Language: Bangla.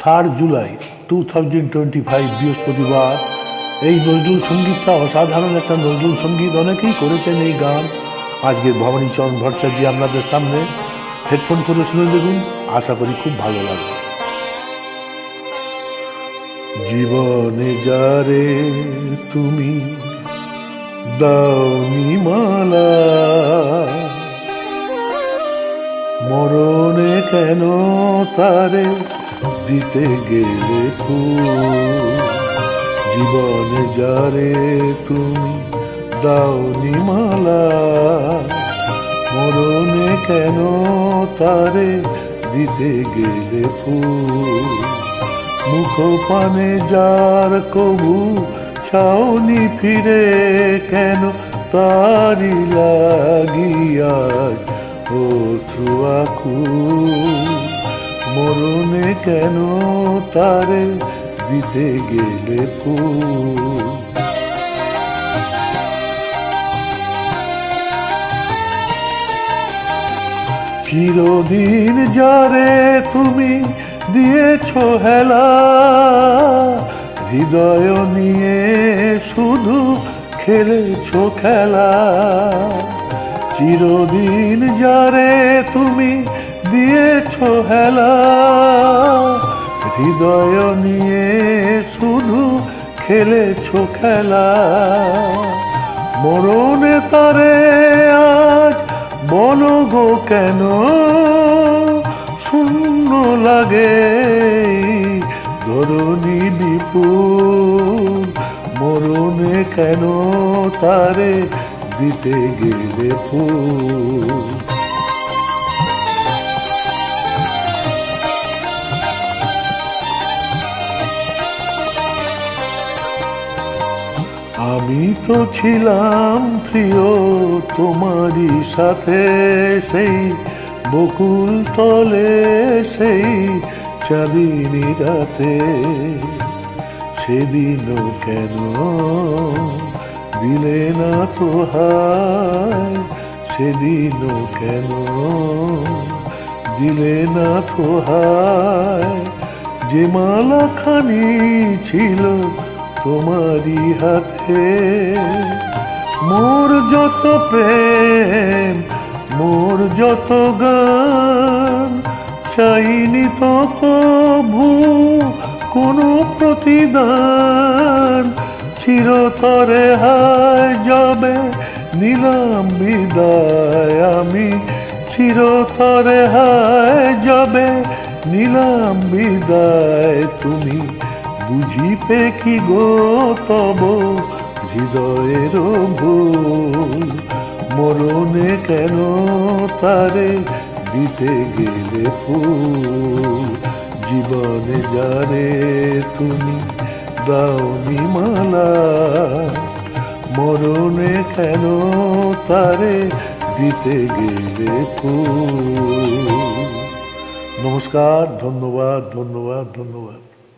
4 জুলাই 2025 বৃহস্পতিবার। এই নজরুল সঙ্গীতটা অসাধারণ একটা নজরুল সঙ্গীত, অনেকেই করেছেন এই গান। আজকে ভবানীচরণ ভট্টাচার্য আপনাদের সামনে, হেডফোন করে শুনে দেখুন, আশা করি খুব ভালো লাগবে। জীবনে যারে তুমি দাওনি মালা, মরণে কেন তারে দিতে গেলে ফুল। জীবনে যারে তুমি দাওনি মালা, মরণে কেন তারে দিতে গেলে ফুল। মুখ পানে যার কবু চাওনি ফিরে, কেন তারি লাগিয়া অশ্রু আকুল। মরণে কেন তারে দিতে গেলে ফুল। চিরদিন যারে তুমি দিয়েছ হেলা, হৃদয় নিয়ে শুধু খেলেছ খেলা। চিরদিন যারে তুমি দিয়েছ হেলা, হৃদয় নিয়ে শুধু খেলেছ খেলা। মরণে তারে আজ বলো গো কেন শূন্য লাগে ধরণী বিপুল। মরণে কেন তারে দিতে গেলে ফুল। আমি তো ছিলাম প্রিয় তোমারই সাথে, সেই বকুল তলে সেই চাঁদিনী রাতে। সেদিনও কেন দিলে না তো হায়, সেদিনও কেন দিলে না তো হায়। যে মালাখানি ছিল তোমারই হাতে, মোর যত প্রেম মোর যত গান, চাইনি তো কভু কোনো প্রতিদান। চিরতরে হায় যাবে নিলাম বিদায় আমি, চিরতরে হায় যাবে নিলাম বিদায়। তুমি বুঝিবে কি গো তব হৃদয়ের ভুল। মরণে কেন তারে দিতে গেলে ফুল। জীবনে যারে তুমি দাওনি মালা, মরণে কেন তারে দিতে গেলে ফুল। নমস্কার, ধন্যবাদ ধন্যবাদ ধন্যবাদ।